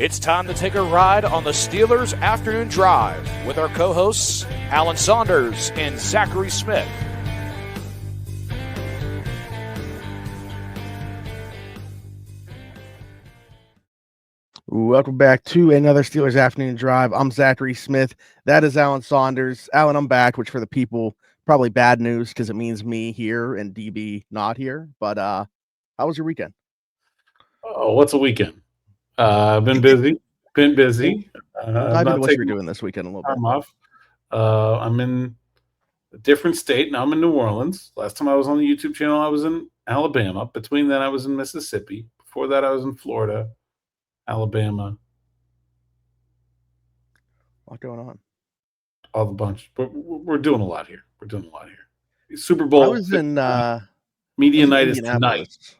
It's time to take a ride on the Steelers Afternoon Drive with our co-hosts, Alan Saunders and Zachary Smith. Welcome back to another Steelers Afternoon Drive. I'm Zachary Smith. That is Alan Saunders. Alan, I'm back, which for the people, probably bad news because it means me here and DB not here. But how was your weekend? Oh, what's a weekend? I've been busy. We'll dive into what you were doing this weekend a little bit. I'm off. I'm in a different state. Now I'm in New Orleans. Last time I was on the YouTube channel, I was in Alabama. Between then, I was in Mississippi. Before that, I was in Florida, Alabama. A lot going on. All the bunch. But we're doing a lot here. Super Bowl. I was in media night is tonight.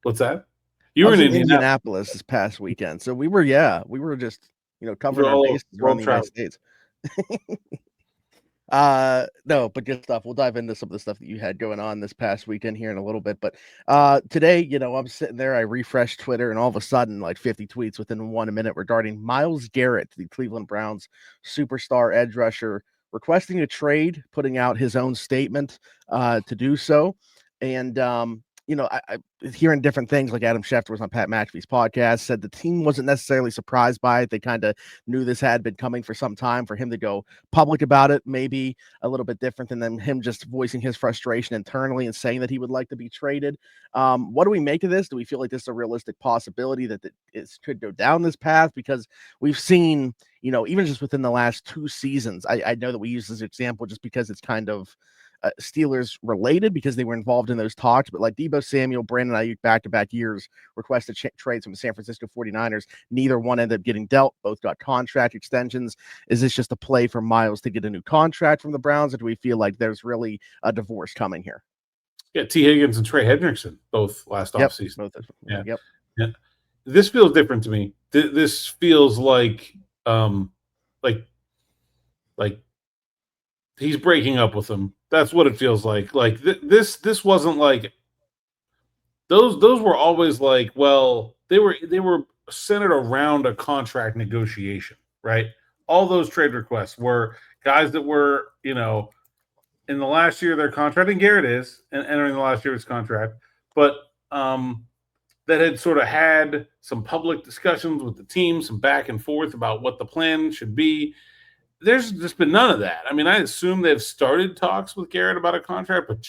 What's that? You were in Indianapolis this past weekend. So we were just, covering our bases around the United States. No, but good stuff. We'll dive into some of the stuff that you had going on this past weekend here in a little bit. But today, I'm sitting there, I refreshed Twitter, and all of a sudden, like 50 tweets within 1 minute regarding Myles Garrett, the Cleveland Browns superstar edge rusher, requesting a trade, putting out his own statement to do so. And I hearing different things, like Adam Schefter was on Pat McAfee's podcast, said the team wasn't necessarily surprised by it. They kind of knew this had been coming for some time. For him to go public about it, maybe a little bit different than him just voicing his frustration internally and saying that he would like to be traded. What do we make of this? Do we feel like this is a realistic possibility that it could go down this path? Because we've seen, even just within the last 2 seasons, I know that we use this example just because it's kind of Steelers related because they were involved in those talks, but like Deebo Samuel, Brandon Ayuk back-to-back years requested trades from the San Francisco 49ers. Neither one ended up getting dealt. Both got contract extensions. Is this just a play for Myles to get a new contract from the Browns, or do we feel like there's really a divorce coming here? Yeah, T. Higgins and Trey Hendrickson both last offseason. Yeah. This feels different to me. This feels like he's breaking up with them. That's what it feels like. Like this wasn't like those were always like, well, they were centered around a contract negotiation, right? All those trade requests were guys that were, in the last year of their contract, and Garrett is entering the last year of his contract, but that had sort of had some public discussions with the team, some back and forth about what the plan should be. There's just been none of that. I mean, I assume they've started talks with Garrett about a contract, but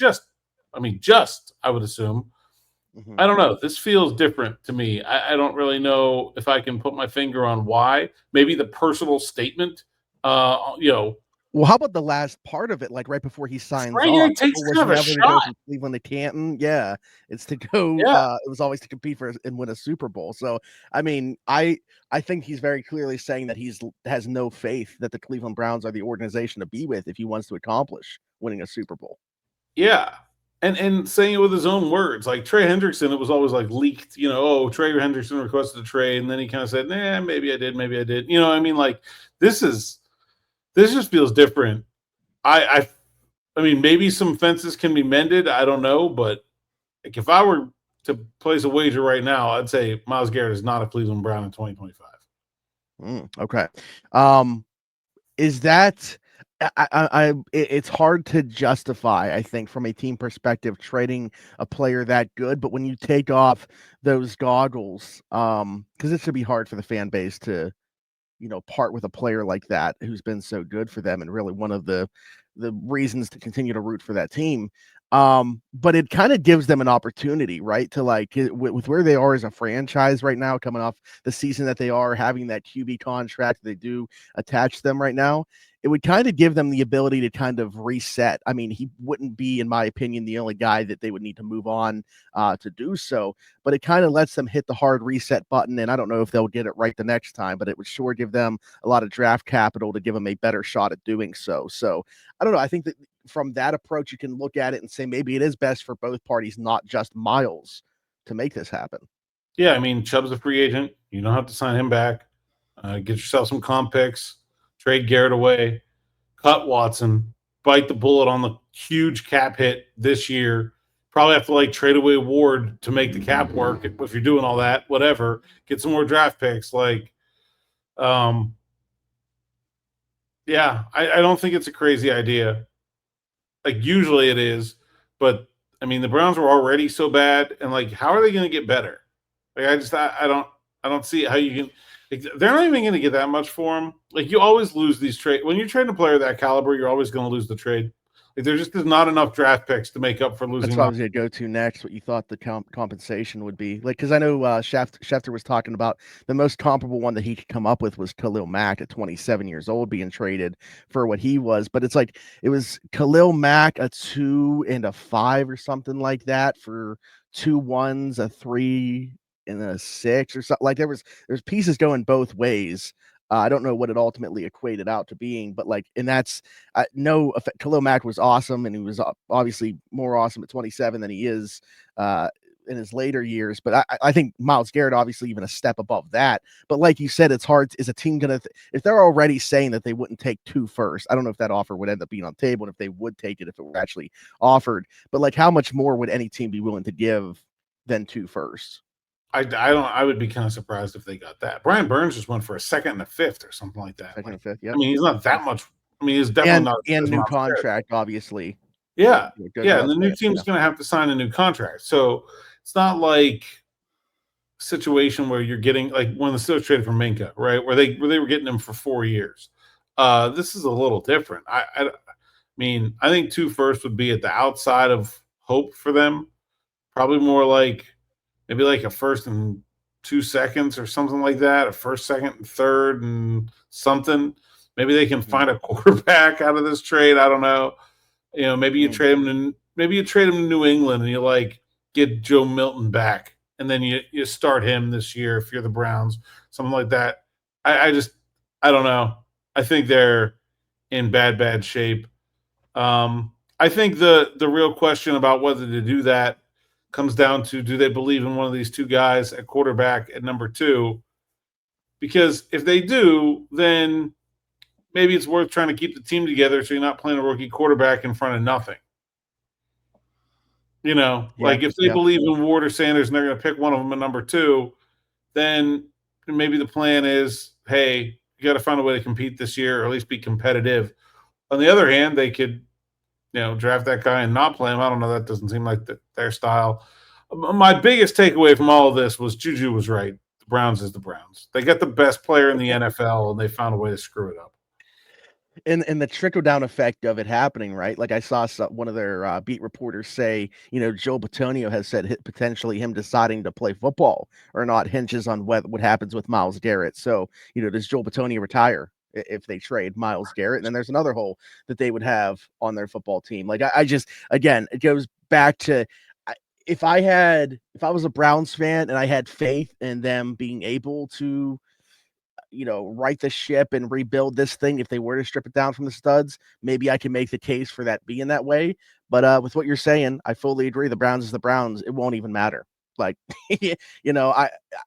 I would assume. Mm-hmm. I don't know. This feels different to me. I don't really know if I can put my finger on why. Maybe the personal statement, Well, how about the last part of it, like right before he signs off? It takes kind of a shot. To go from Cleveland to Canton. Yeah, it's to go. Yeah. It was always to compete for and win a Super Bowl. So, I mean, I think he's very clearly saying that has no faith that the Cleveland Browns are the organization to be with if he wants to accomplish winning a Super Bowl. Yeah, and saying it with his own words, like Trey Hendrickson, it was always like leaked. Trey Hendrickson requested a trade, and then he kind of said, "Nah, maybe I did, maybe I did." I mean, like this just feels different. I mean, maybe some fences can be mended. I don't know, but like if I were to place a wager right now, I'd say Myles Garrett is not a Cleveland Brown in 2025. Okay. Is that it's hard to justify, I think, from a team perspective, trading a player that good. But when you take off those goggles, because it should be hard for the fan base to part with a player like that who's been so good for them and really one of the reasons to continue to root for that team. But it kind of gives them an opportunity, right? To with where they are as a franchise right now, coming off the season that they are, having that QB contract they do attach them right now, it would kind of give them the ability to kind of reset. I mean, he wouldn't be, in my opinion, the only guy that they would need to move on to do so, but it kind of lets them hit the hard reset button. And I don't know if they'll get it right the next time, but it would sure give them a lot of draft capital to give them a better shot at doing so. So I don't know. I think that from that approach, you can look at it and say maybe it is best for both parties, not just Myles, to make this happen. Yeah, I mean, Chubb's a free agent. You don't have to sign him back. Get yourself some comp picks. Trade Garrett away, cut Watson, bite the bullet on the huge cap hit this year, Probably have to like trade away Ward to make the cap work if you're doing all that, whatever. Get some more draft picks. Like, yeah, I don't think it's a crazy idea. Like usually it is, but I mean the Browns were already so bad, and like how are they going to get better? Like I don't see how you can. Like, they're not even going to get that much for him. Like you always lose these trade when you're trading a player of that caliber. You're always going to lose the trade. Like there just is not enough draft picks to make up for losing. That's what I was going to go to next. What you thought the compensation would be like? Because I know Schefter was talking about the most comparable one that he could come up with was Khalil Mack at 27 years old being traded for what he was. But it's like it was Khalil Mack a 2 and a 5 or something like that for 2 1s, a 3 and a 6 or something. Like there's pieces going both ways. I don't know what it ultimately equated out to being, but like, and that's no. Khalil Mack was awesome, and he was obviously more awesome at 27 than he is in his later years. But I think Myles Garrett obviously even a step above that. But like you said, it's hard. Is a team gonna if they're already saying that they wouldn't take 2 first? I don't know if that offer would end up being on the table, and if they would take it if it were actually offered. But like, how much more would any team be willing to give than 2 firsts? I would be kind of surprised if they got that. Brian Burns just went for a 2nd and a 5th or something like that. Second and 5th, yeah. I mean, he's not that much. I mean, he's definitely not. And new contract, obviously. Yeah, yeah. And the new team's going to have to sign a new contract. So it's not like a situation where you're getting like when the Steelers traded for Minkah, right? Where they were getting him for 4 years. This is a little different. I mean, I think 2 firsts would be at the outside of hope for them. Probably more like maybe like a 1st and 2 seconds or something like that. A 1st, 2nd, and 3rd, and something. Maybe they can find a quarterback out of this trade. I don't know. You know, maybe you trade him to New England and you like get Joe Milton back, and then you start him this year if you're the Browns, something like that. I don't know. I think they're in bad shape. I think the real question about whether to do that comes down to, do they believe in one of these 2 guys at quarterback at number 2? Because if they do, then maybe it's worth trying to keep the team together so you're not playing a rookie quarterback in front of nothing. You know, like if they believe in Ward or Sanders and they're going to pick one of them at number 2, then maybe the plan is, hey, you got to find a way to compete this year or at least be competitive. On the other hand, they could, you know, draft that guy and not play him. I don't know. That doesn't seem like their style. My biggest takeaway from all of this was Juju was right. The Browns is the Browns. They got the best player in the NFL, and they found a way to screw it up. And the trickle down effect of it happening, right? Like I saw one of their beat reporters say, you know, Joe Bitonio has said potentially him deciding to play football or not hinges on what happens with Myles Garrett. So, you know, does Joe Bitonio retire if they trade Myles Garrett? And then there's another hole that they would have on their football team. Like I just, again, it goes back to if I was a Browns fan and I had faith in them being able to, you know, right the ship and rebuild this thing, if they were to strip it down from the studs, maybe I can make the case for that being that way. But with what you're saying, I fully agree. The Browns is the Browns. It won't even matter. Like, you know,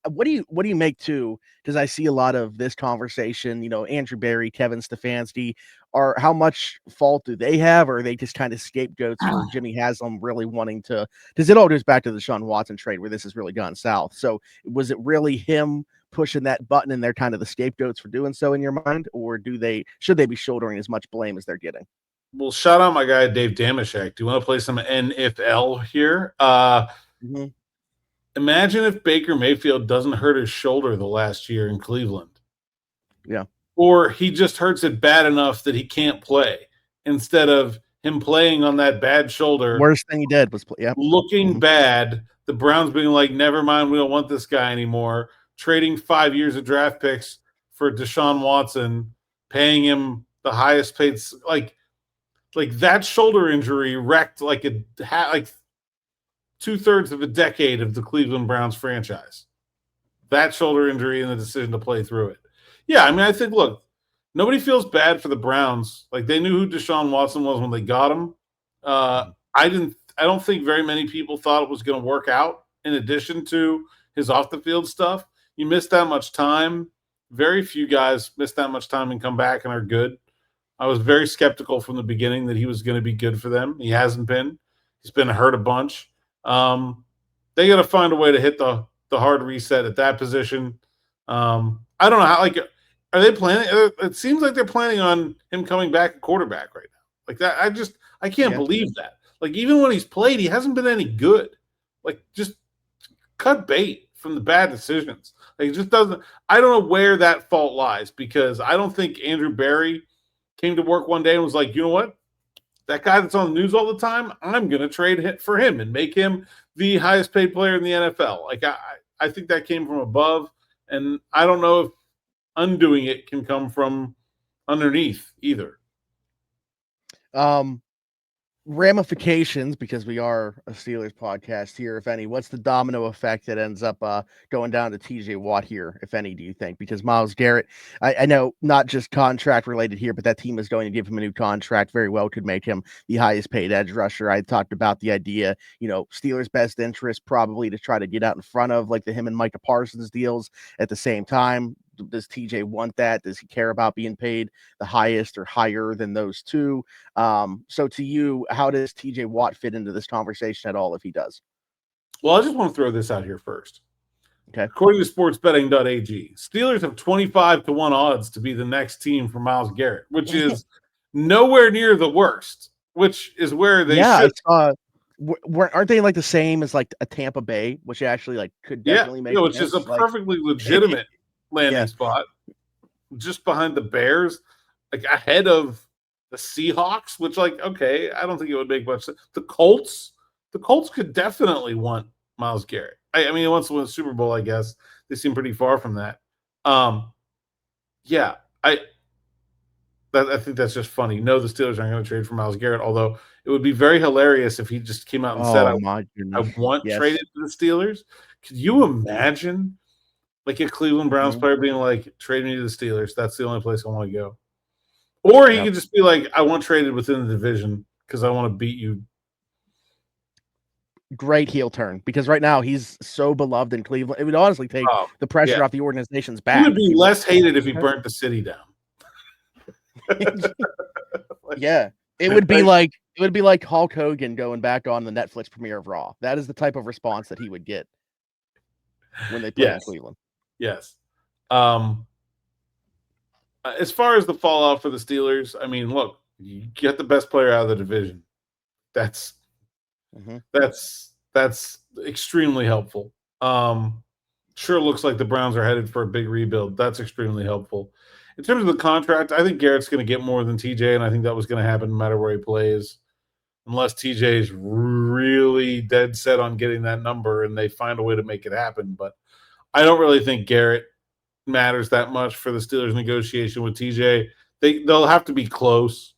what do you make too? Because I see a lot of this conversation, you know, Andrew Berry, Kevin Stefanski, are how much fault do they have? Or are they just kind of scapegoats for Jimmy Haslam really wanting to, because it all goes back to the Deshaun Watson trade where this has really gone south. So was it really him pushing that button and they're kind of the scapegoats for doing so in your mind? Or should they be shouldering as much blame as they're getting? Well, shout out my guy, Dave Damashek. Do you want to play some NFL here? Imagine if Baker Mayfield doesn't hurt his shoulder the last year in Cleveland. Yeah. Or he just hurts it bad enough that he can't play instead of him playing on that bad shoulder. Worst thing he did was looking bad. The Browns being like, never mind, we don't want this guy anymore. Trading 5 years of draft picks for Deshaun Watson, paying him the highest paid, like that shoulder injury wrecked like 2/3 of a decade of the Cleveland Browns franchise. That shoulder injury and the decision to play through it. Yeah, I mean, I think, look, nobody feels bad for the Browns. Like, they knew who Deshaun Watson was when they got him. I don't think very many people thought it was going to work out in addition to his off-the-field stuff. You miss that much time. Very few guys miss that much time and come back and are good. I was very skeptical from the beginning that he was going to be good for them. He hasn't been. He's been hurt a bunch. They got to find a way to hit the hard reset at that position. I don't know how. Like, are they planning? It seems like they're planning on him coming back at quarterback right now. Like that, I can't believe that. Like, even when he's played, he hasn't been any good. Like, just cut bait from the bad decisions. Like, it just doesn't. I don't know where that fault lies, because I don't think Andrew Berry came to work one day and was like, you know what? That guy that's on the news all the time, I'm going to trade for him and make him the highest paid player in the NFL. Like, I think that came from above, and I don't know if undoing it can come from underneath either. Ramifications, because we are a Steelers podcast here, if any, what's the domino effect that ends up going down to TJ Watt here, if any, do you think? Because Myles Garrett, I know not just contract related here, but that team is going to give him a new contract, very well could make him the highest paid edge rusher. I talked about the idea, Steelers' best interest probably to try to get out in front of like the him and Micah Parsons deals at the same time. Does TJ want that? Does he care about being paid the highest or higher than those two? So to you, how does TJ Watt fit into this conversation at all, if he does? Well, I just want to throw this out here first. Okay. According to sportsbetting.ag, Steelers have 25-1 odds to be the next team for Myles Garrett, which is nowhere near the worst, which is where they should. Aren't they like the same as like a Tampa Bay, which actually like could definitely make which is a perfectly legitimate landing spot, just behind the Bears, like ahead of the Seahawks, which, like, okay, I don't think it would make much sense. The Colts could definitely want Myles Garrett. I mean, he wants to win the Super Bowl, I guess. They seem pretty far from that. I think that's just funny. No, the Steelers aren't going to trade for Myles Garrett, although it would be very hilarious if he just came out and said, I want traded to the Steelers. Could you imagine, like, a Cleveland Browns player being like, trade me to the Steelers? That's the only place I want to go. Or he could just be like, I want traded within the division because I want to beat you. Great heel turn, because right now he's so beloved in Cleveland. It would honestly take the pressure off the organization's back. He would be less hated if he burnt the city down. It would be like Hulk Hogan going back on the Netflix premiere of Raw. That is the type of response that he would get when they play in Cleveland. Yes. As far as the fallout for the Steelers, I mean, look, you get the best player out of the division. That's extremely helpful. Sure looks like the Browns are headed for a big rebuild. That's extremely helpful. In terms of the contract, I think Garrett's going to get more than TJ, and I think that was going to happen no matter where he plays, unless TJ is really dead set on getting that number and they find a way to make it happen. But I don't really think Garrett matters that much for the Steelers' negotiation with TJ. They'll have to be close,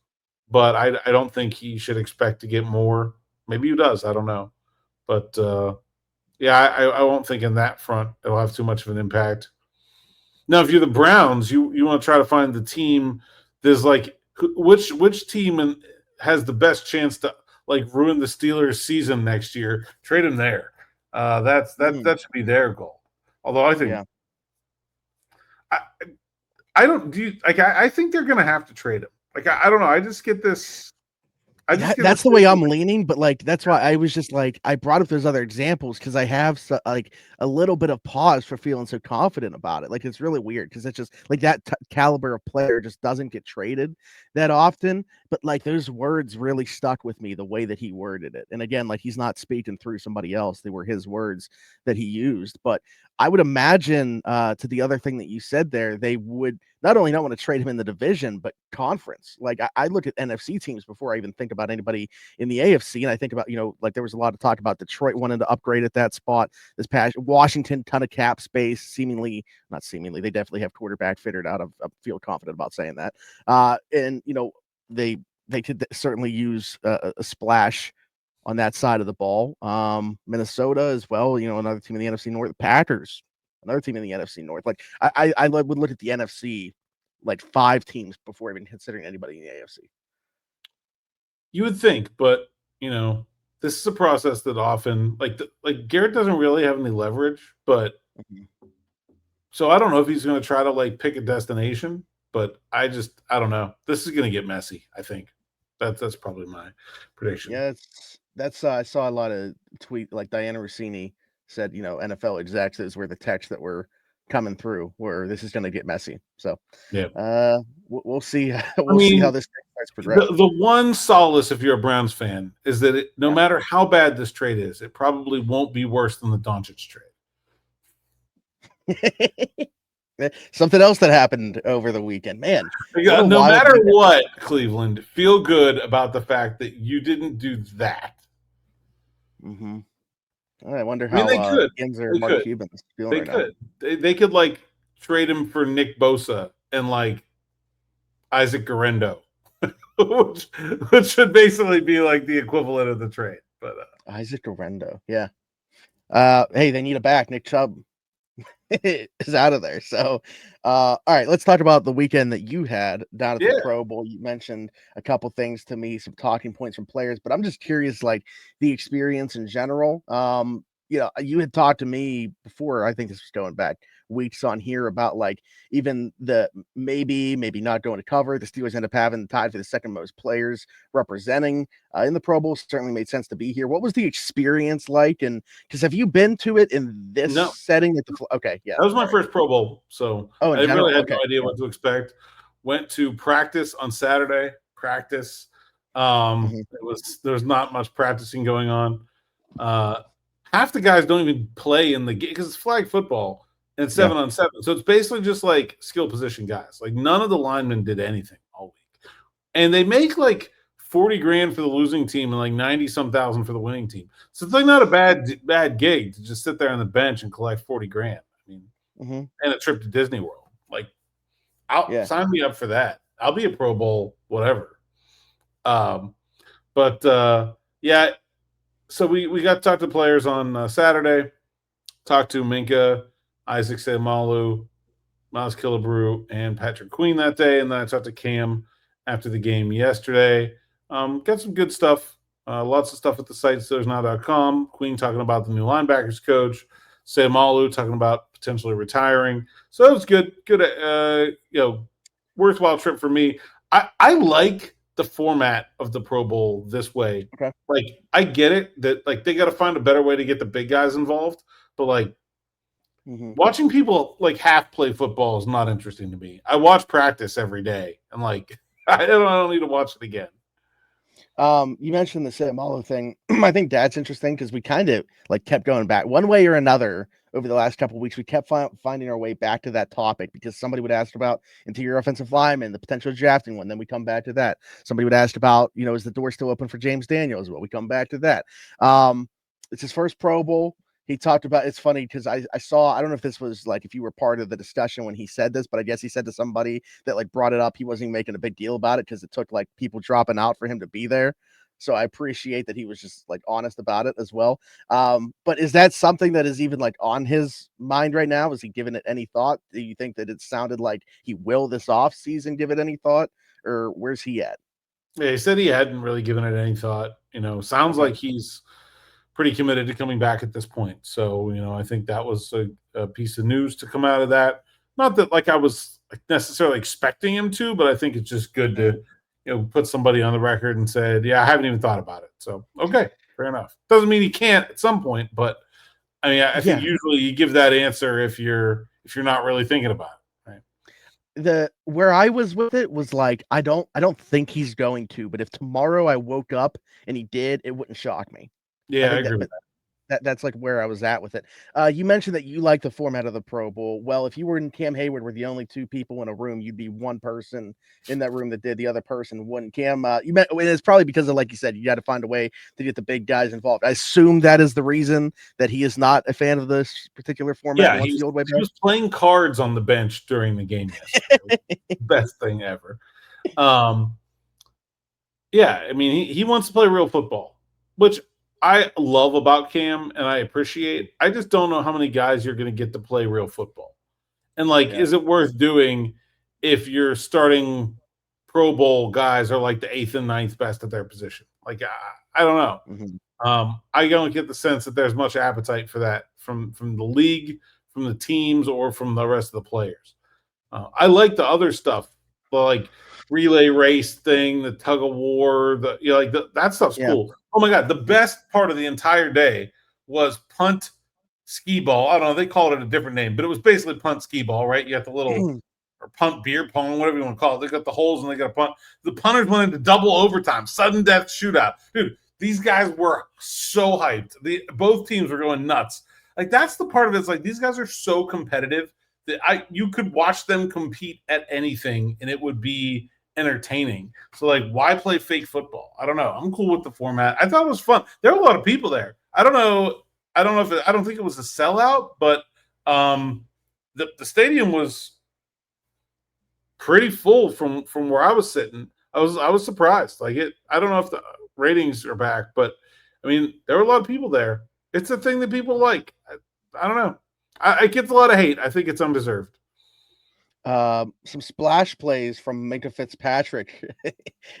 but I don't think he should expect to get more. Maybe he does. I don't know. But, I won't think in that front it'll have too much of an impact. Now, if you're the Browns, you want to try to find the team. There's like which team has the best chance to like ruin the Steelers' season next year? Trade him there. That should be their goal. Although I think I think they're going to have to trade him. Like, I don't know. I just get this. That's the way I'm leaning, but like that's why I was just like I brought up those other examples because I have like a little bit of pause for feeling so confident about it. Like, it's really weird because it's just like that caliber of player just doesn't get traded that often. But like those words really stuck with me, the way that he worded it. And again, like he's not speaking through somebody else; they were his words that he used. But I would imagine to the other thing that you said there, they would not only not want to trade him in the division, but conference. Like I look at NFC teams before I even think about anybody in the AFC. And I think about, like there was a lot of talk about Detroit wanting to upgrade at that spot this past Washington, ton of cap space, not seemingly, they definitely have quarterback figured out. I feel confident about saying that. And, they could certainly use a splash on that side of the ball. Minnesota as well, another team in the NFC North, the Packers, another team in the NFC North. Like I would look at the NFC like 5 teams before even considering anybody in the AFC. You would think, but this is a process that often like Garrett doesn't really have any leverage, but so I don't know if he's going to try to like pick a destination, but I don't know. This is going to get messy, I think. That's probably my prediction. Yeah, That's I saw a lot of like Diana Rossini said, NFL execs is where the text that were coming through, where this is going to get messy. So, Yeah. we'll see. I We'll see how mean, this starts progressing. the one solace if you're a Browns fan is that no Yeah. matter how bad this trade is, it probably won't be worse than the Doncic trade. Something else that happened over the weekend, man. No matter what, Cleveland, feel good about the fact that you didn't do that. Mm-hmm. I wonder how they could. Mark Cuban's feeling right could. now. They could like trade him for Nick Bosa and like Isaac Garendo, which should basically be like the equivalent of the trade. But Isaac Garendo, yeah. Hey, they need a back. Nick Chubb is out of there. So, all right, let's talk about the weekend that you had down at the Pro Bowl. You mentioned a couple things to me, some talking points from players, but I'm just curious, like the experience in general. You had talked to me before. I think this was going back weeks on here about like even the maybe not going to cover. The Steelers end up having tied for the second most players representing in the Pro Bowl. Certainly made sense to be here. What was the experience like? And because have you been to it in this setting? Okay, yeah, that was my first Pro Bowl, so I really had no idea what to expect. Went to practice on Saturday. Practice. There was not much practicing going on. Half the guys don't even play in the game because it's flag football and 7-on-7. So it's basically just like skill position guys. Like none of the linemen did anything all week. And they make like $40,000 for the losing team and like 90-some thousand for the winning team. So it's like not a bad gig to just sit there on the bench and collect $40,000. I mean, and a trip to Disney World. Like, sign me up for that. I'll be a Pro Bowl, whatever. So we got to talk to players on Saturday. Talked to Minkah, Isaac Seumalo, Miles Killebrew, and Patrick Queen that day, and then I talked to Cam after the game yesterday. Got some good stuff. Lots of stuff at the site, SteelersNow.com. Queen talking about the new linebackers coach. Seumalo talking about potentially retiring. So it was good. Good, worthwhile trip for me. I like the format of the Pro Bowl this way. Okay. Like, I get it that like they got to find a better way to get the big guys involved, but like watching people like half play football is not interesting to me. I watch practice every day, and like I don't need to watch it again. You mentioned the Seumalo thing. I think that's interesting because we kind of like kept going back one way or another over the last couple of weeks. We kept finding our way back to that topic because somebody would ask about interior offensive linemen, the potential drafting one. Then we come back to that. Somebody would ask about, is the door still open for James Daniels? Well, we come back to that. It's his first Pro Bowl. He talked about, it's funny because I saw, I don't know if this was like, if you were part of the discussion when he said this, but I guess he said to somebody that like brought it up. He wasn't making a big deal about it because it took like people dropping out for him to be there. So I appreciate that he was just like honest about it as well. But is that something that is even like on his mind right now? Is he giving it any thought? Do you think that it sounded like he will this off season give it any thought, or where's he at? Yeah, he said he hadn't really given it any thought. Sounds like he's pretty committed to coming back at this point. So, I think that was a piece of news to come out of that. Not that like I was necessarily expecting him to, but I think it's just good to, put somebody on the record and said, yeah, I haven't even thought about it. So, okay, fair enough. Doesn't mean he can't at some point, but I mean, I think usually you give that answer if you're not really thinking about it. Right. Where I was with it was like, I don't think he's going to, but if tomorrow I woke up and he did, it wouldn't shock me. Yeah, I agree with that. That's like where I was at with it. You mentioned that you like the format of the Pro Bowl. Well, if you were in Cam Heyward were the only two people in a room, you'd be one person in that room that did, the other person wouldn't. Cam, it's probably because of, like you said, you got to find a way to get the big guys involved. I assume that is the reason that he is not a fan of this particular format. Yeah, he was playing cards on the bench during the game yesterday. Best thing ever. Yeah, I mean, he wants to play real football, which I love about Cam and I appreciate. I just don't know how many guys you're going to get to play real football. And is it worth doing if your starting Pro Bowl guys are like the 8th and 9th best at their position? Like, I don't know. I don't get the sense that there's much appetite for that from the league, from the teams, or from the rest of the players. I like the other stuff, like relay race thing, the tug of war, that stuff's cool. Oh my God, the best part of the entire day was punt skee ball. I don't know, they called it a different name, but it was basically punt skee ball, right? You got the little or punt beer pong, whatever you want to call it. They got the holes and they got a punt. The punters went into double overtime, sudden death shootout. Dude, these guys were so hyped. Both teams were going nuts. Like, that's the part of it. It's like these guys are so competitive that you could watch them compete at anything and it would be entertaining. So, like, why play fake football? I don't know. I'm cool with the format. I thought it was fun. There were a lot of people there. I don't know I don't think it was a sellout, but the stadium was pretty full from where I was sitting. I was surprised. Like, I don't know if the ratings are back, but I mean, there were a lot of people there. It's a thing that people like. I don't know. It gets a lot of hate. I think it's undeserved. Some splash plays from Minkah Fitzpatrick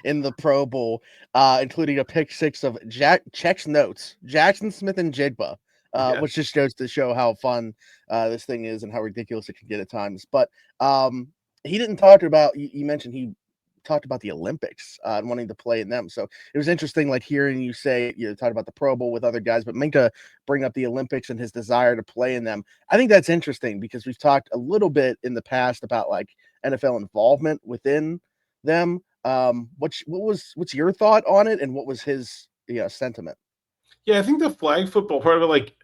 in the Pro Bowl, including a pick six of Check's notes, Jackson Smith and Jigba, which just goes to show how fun this thing is and how ridiculous it can get at times. But he didn't talk about, you mentioned he talked about the Olympics and wanting to play in them. So it was interesting, like, hearing you say, talk about the Pro Bowl with other guys, but Minkah bring up the Olympics and his desire to play in them. I think that's interesting because we've talked a little bit in the past about like NFL involvement within them. What's your thought on it, and what was his sentiment? Yeah, I think the flag football part of it, like,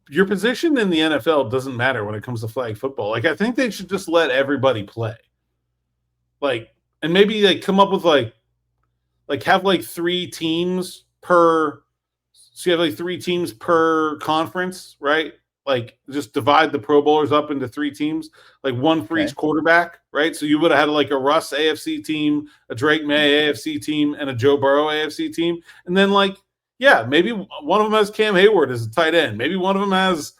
your position in the NFL doesn't matter when it comes to flag football. Like, I think they should just let everybody play. Like, and maybe like come up with like have like 3 teams per. So you have like 3 teams per conference, right? Like, just divide the Pro Bowlers up into 3 teams, like one for each quarterback, right? So you would have had like a Russ AFC team, a Drake May AFC team, and a Joe Burrow AFC team, and then like, yeah, maybe one of them has Cam Heyward as a tight end, maybe one of them has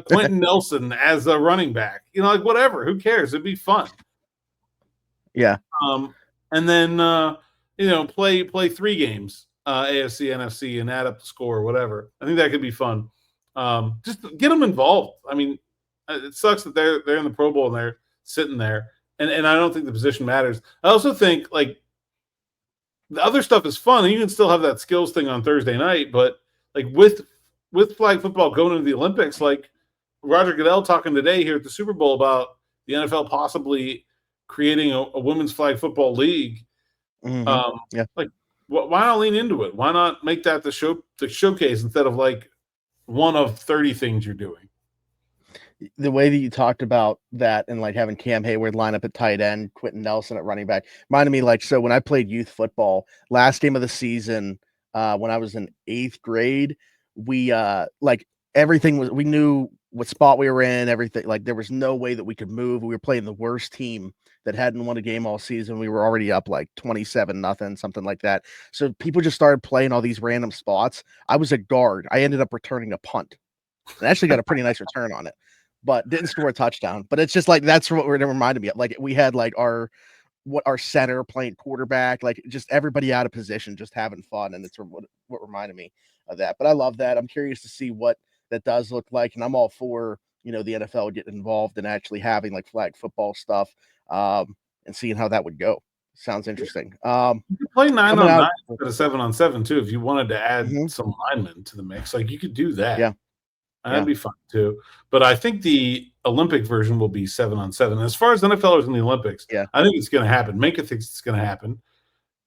Quentin Nelson as a running back. Like, whatever. Who cares? It'd be fun. Yeah. And then play 3 games, AFC, NFC, and add up the score or whatever. I think that could be fun. Just get them involved. I mean, it sucks that they're in the Pro Bowl and they're sitting there, and I don't think the position matters. I also think like the other stuff is fun, and you can still have that skills thing on Thursday night, but like with flag football going into the Olympics, like Roger Goodell talking today here at the Super Bowl about the NFL possibly creating a women's flag football league. Like, why not lean into it? Why not make that the showcase instead of like one of 30 things you're doing? The way that you talked about that and like having Cam Heyward line up at tight end, Quentin Nelson at running back, reminded me, like, so when I played youth football last game of the season, when I was in 8th grade, we like everything was, we knew what spot we were in, everything. Like, there was no way that we could move. We were playing the worst team that hadn't won a game all season. We were already up like 27-0, something like that. So people just started playing all these random spots. I was a guard. I ended up returning a punt and actually got a pretty nice return on it, but didn't score a touchdown. But it's just like, that's what it reminded me of. Like, we had like our center playing quarterback, like just everybody out of position, just having fun. And it's what reminded me of that. But I love that. I'm curious to see what that does look like. And I'm all for, the NFL getting involved and actually having like flag football stuff, and seeing how that would go. Sounds interesting. You could play 9-on-9 instead of 7-on-7 too, if you wanted to add some linemen to the mix. Like, you could do that. Yeah. That'd be fun too. But I think the Olympic version will be 7-on-7. As far as NFLers in the Olympics, I think it's going to happen. Minkah thinks it's going to happen.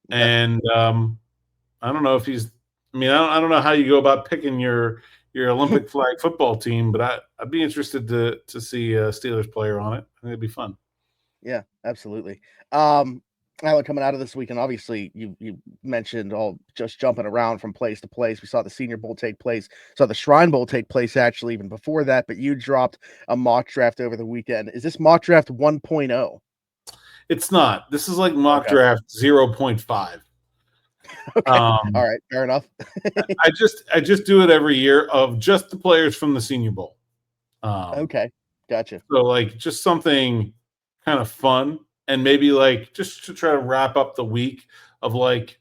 And I don't know if he's – I mean, I don't know how you go about picking your Olympic flag football team, but I'd be interested to see a Steelers player on it. I think it'd be fun. Yeah, absolutely. Alan, coming out of this weekend, obviously you mentioned all just jumping around from place to place. We saw the Senior Bowl take place, saw the Shrine Bowl take place actually even before that, but you dropped a mock draft over the weekend. Is this mock draft 1.0? It's not. This is like mock draft 0.5. Okay. All right, fair enough. I just do it every year of just the players from the Senior Bowl. Okay, gotcha. So like just something kind of fun, and maybe like just to try to wrap up the week of like,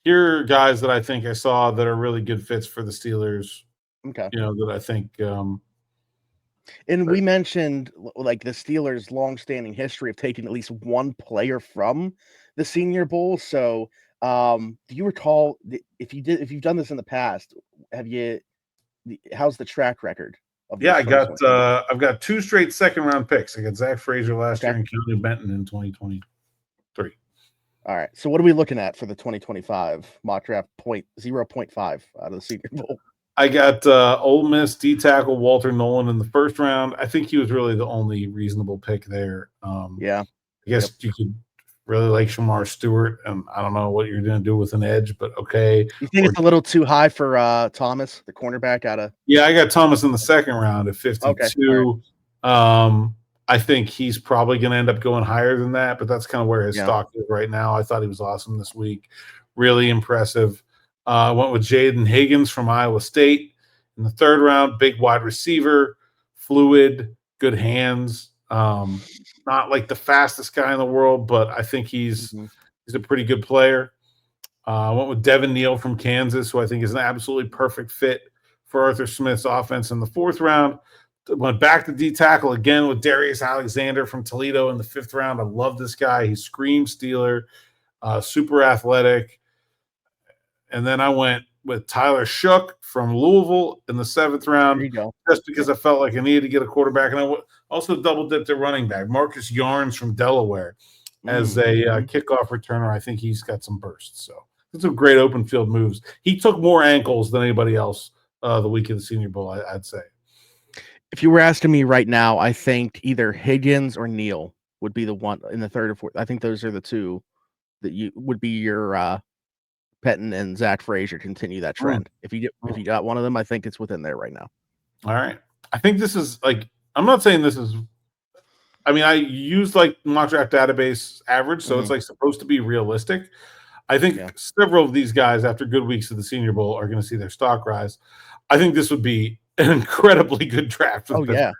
here are guys that I think I saw that are really good fits for the Steelers. Okay, that I think. And we mentioned like the Steelers' long-standing history of taking at least one player from the Senior Bowl. So Do you recall if you've done this in the past? How's the track record of Yeah, this first one? I've got 2 straight second-round picks. I got Zach Frazier last year and Keanu Benton in 2023. All right. So what are we looking at for the 2025 mock draft 0.5 out of the Senior Bowl? I got Ole Miss D tackle Walter Nolan in the first round. I think he was really the only reasonable pick there. Yeah. I guess you could really like Shamar Stewart, and I don't know what you're going to do with an edge, but okay. You think it's a little too high for Thomas, the cornerback out of? Yeah, I got Thomas in the second round at 52. Okay. I think he's probably going to end up going higher than that, but that's kind of where his stock is right now. I thought he was awesome this week. Really impressive. I went with Jaden Higgins from Iowa State in the third round. Big wide receiver, fluid, good hands. Not like the fastest guy in the world, but I think he's a pretty good player. I went with Devin Neal from Kansas, who I think is an absolutely perfect fit for Arthur Smith's offense in the fourth round. Went back to D tackle again with Darius Alexander from Toledo in the fifth round. I love this guy. He screams Steeler, super athletic. And then I went with Tyler Shook from Louisville in the seventh round, just because I felt like I needed to get a quarterback. And I also double dipped at running back, Marcus Yarns from Delaware, as a kickoff returner. I think he's got some bursts. So it's some great open field moves. He took more ankles than anybody else the week of the Senior Bowl, I'd say. If you were asking me right now, I think either Higgins or Neal would be the one in the third or fourth. I think those are the two that you would be your Pettin and Zach Frazier continue that trend. If you got one of them, I think it's within there right now. All right. I think this is like, I'm not saying this is, I mean, I use like mock draft database average, so it's like supposed to be realistic. I think several of these guys after good weeks of the Senior Bowl are going to see their stock rise. I think this would be an incredibly good draft. Yeah,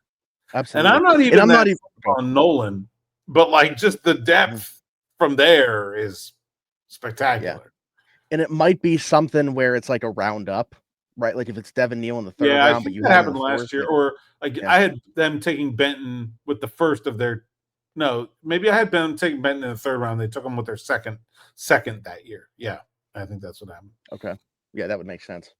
absolutely. And I'm not even on Nolan, but like just the depth from there is spectacular. Yeah. And it might be something where it's like a roundup, right? Like if it's Devin Neal in the third round, but you happened last year, or like I had them taking Benton with the first of their. No, maybe I had them taking Benton in the third round. They took him with their second that year. Yeah, I think that's what happened. Okay, yeah, that would make sense.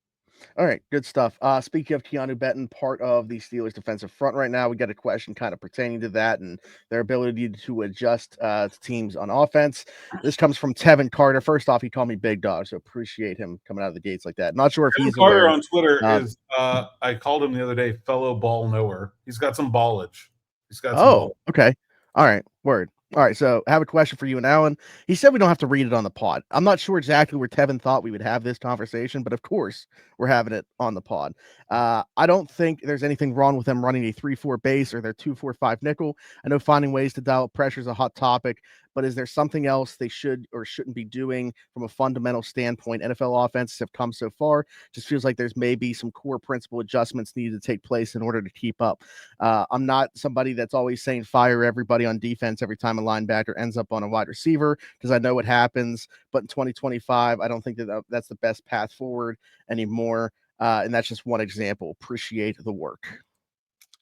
All right, good stuff. Speaking of Keanu Benton, part of the Steelers defensive front right now, we got a question kind of pertaining to that and their ability to adjust to teams on offense. This comes from Tevin Carter. First off, he called me Big Dog, so appreciate him coming out of the gates like that. Not sure if he's Carter on Twitter is. I called him the other day, fellow ball knower. He's got some ballage. He's got. Okay. All right. Word. All right, so I have a question for you and Alan. He said we don't have to read it on the pod. I'm not sure exactly where Tevin thought we would have this conversation, but of course we're having it on the pod. I don't think there's anything wrong with them running a 3-4 base or their 2-4-5 nickel. I know finding ways to dial up pressure is a hot topic, but is there something else they should or shouldn't be doing from a fundamental standpoint? NFL offenses have come so far. Just feels like there's maybe some core principle adjustments needed to take place in order to keep up. I'm not somebody that's always saying fire everybody on defense every time a linebacker ends up on a wide receiver, because I know what happens. But in 2025, I don't think that's the best path forward anymore. And that's just one example. Appreciate the work.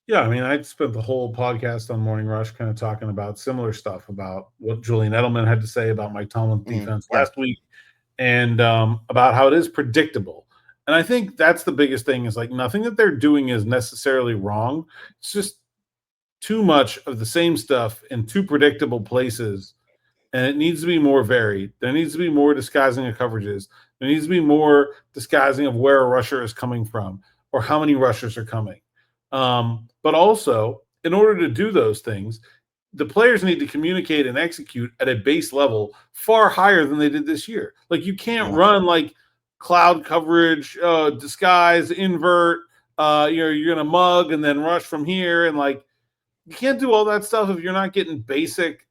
Yeah, I mean, I spent the whole podcast on Morning Rush kind of talking about similar stuff about what Julian Edelman had to say about Mike Tomlin's defense last week, and about how it is predictable. And I think that's the biggest thing, is like nothing that they're doing is necessarily wrong. It's just too much of the same stuff in too predictable places, and it needs to be more varied. There needs to be more disguising of coverages. There needs to be more disguising of where a rusher is coming from or how many rushers are coming. But also, in order to do those things, the players need to communicate and execute at a base level far higher than they did this year. Like you can't run like cloud coverage, disguise, invert, you're going to mug and then rush from here. And like, you can't do all that stuff if you're not getting basic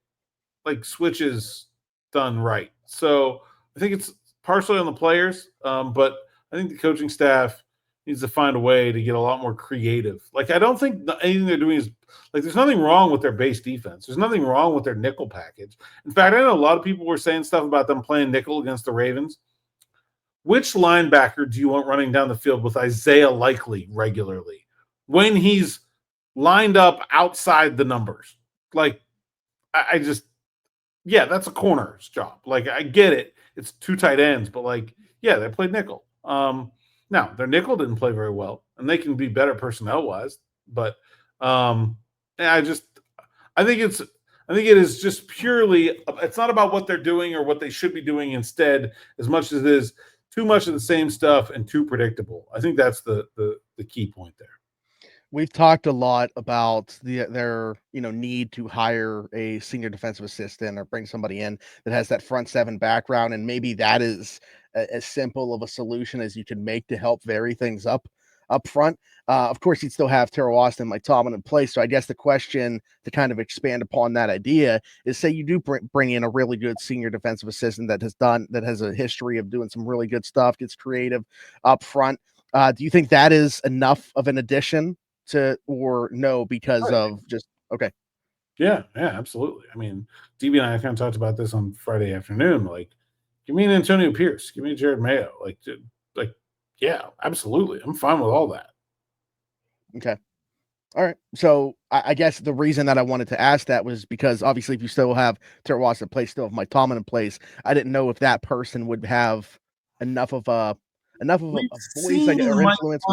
like switches done right. So I think it's partially on the players, but I think the coaching staff needs to find a way to get a lot more creative. Like, I don't think anything they're doing is like, there's nothing wrong with their base defense. There's nothing wrong with their nickel package. In fact, I know a lot of people were saying stuff about them playing nickel against the Ravens. Which linebacker do you want running down the field with Isaiah Likely regularly when he's lined up outside the numbers? Like, I just, yeah, that's a corner's job. Like, I get it. It's 2 tight ends, but like, yeah, they played nickel. Now their nickel didn't play very well, and they can be better personnel wise, but yeah, I think it is just purely, it's not about what they're doing or what they should be doing instead, as much as it is too much of the same stuff and too predictable. I think that's the key point there. We've talked a lot about their need to hire a senior defensive assistant or bring somebody in that has that front seven background, and maybe that is as simple of a solution as you can make to help vary things up front. Of course, you'd still have Terrell Austin, Mike Tomlin in place. So I guess the question to kind of expand upon that idea is, say you do bring in a really good senior defensive assistant that has a history of doing some really good stuff, gets creative up front. Do you think that is enough of an addition or no, because of just okay? Yeah, absolutely. I mean, DB and I kind of talked about this on Friday afternoon. Like, give me an Antonio Pierce, give me a Jared Mayo. Like, yeah, absolutely. I'm fine with all that. Okay. All right. So I guess the reason that I wanted to ask that was because obviously if you still have Terrell Austin in place, still have Mike Tomlin in place, I didn't know if that person would have enough of a voice or influence.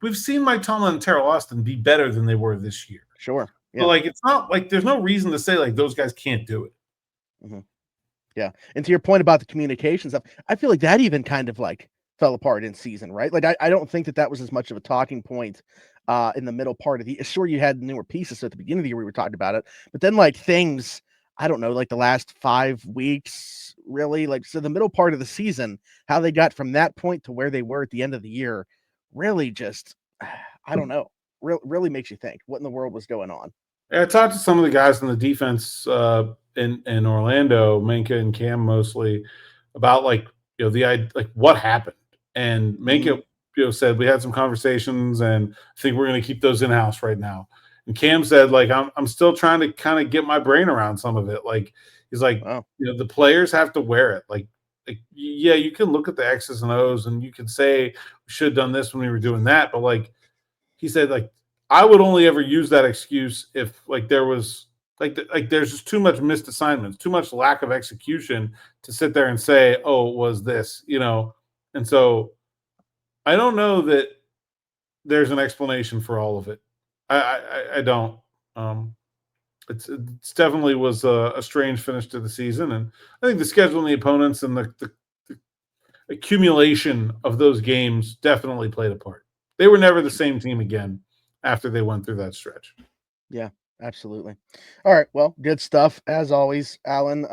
We've seen Mike Tomlin and Terrell Austin be better than they were this year. Sure. Yeah. But like, it's not like there's no reason to say like those guys can't do it. Mm-hmm. Yeah. And to your point about the communication stuff, I feel like that even kind of like fell apart in season, right? Like, I don't think that was as much of a talking point in the middle part of the, sure, you had newer pieces. So at the beginning of the year, we were talking about it, but then like things, I don't know, like the last 5 weeks, really, like, so the middle part of the season, how they got from that point to where they were at the end of the year, really just, I don't know, really makes you think what in the world was going on. I talked to some of the guys in the defense in Orlando, Minkah and Cam mostly, about like, like what happened. And Minkah, said we had some conversations and I think we're going to keep those in-house right now. And Cam said, like, I'm still trying to kind of get my brain around some of it. Like, he's like, wow, the players have to wear it. Like, yeah, you can look at the X's and O's and you can say we should have done this when we were doing that. But like he said, like, I would only ever use that excuse if like there was like there's just too much missed assignments, too much lack of execution to sit there and say, oh, it was this, And so I don't know that there's an explanation for all of it. I don't. It's definitely was a strange finish to the season, and I think the schedule and the opponents and the accumulation of those games definitely played a part. They were never the same team again after they went through that stretch. Yeah, absolutely. All right, well, good stuff as always, Alan.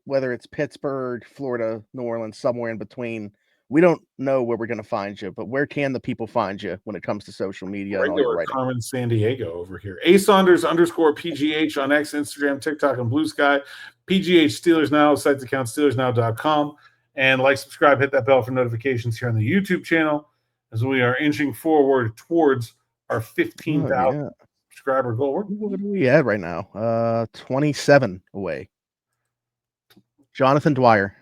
Whether it's Pittsburgh, Florida, New Orleans, somewhere in between, we don't know where we're going to find you, but where can the people find you when it comes to social media? Regular Carmen San Diego over here. _PGH on X, Instagram, TikTok, and Blue Sky. PGH Steelers Now, site account SteelersNow.com. And like, subscribe, hit that bell for notifications here on the YouTube channel as we are inching forward towards our 15,000 subscriber goal. What are we at right now? 27 away. Jonathan Dwyer.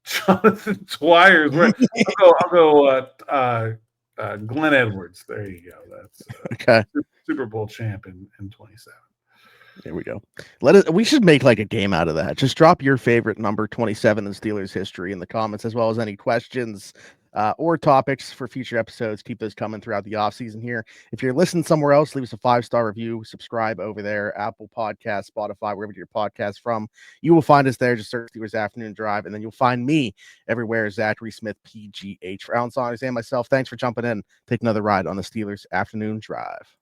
Jonathan Dwyer's right. I'll go Glenn Edwards. There you go. That's okay. Super Bowl champ in 27. There we go. We should make like a game out of that. Just drop your favorite number 27 in Steelers history in the comments, as well as any questions or topics for future episodes. Keep those coming throughout the offseason here. If you're listening somewhere else, leave us a 5-star review, subscribe over there, Apple Podcasts, Spotify, wherever your podcast from. You will find us there. Just search Steelers Afternoon Drive, and then you'll find me everywhere, Zachary Smith, PGH. For Alan Saunders and myself, thanks for jumping in. Take another ride on the Steelers Afternoon Drive.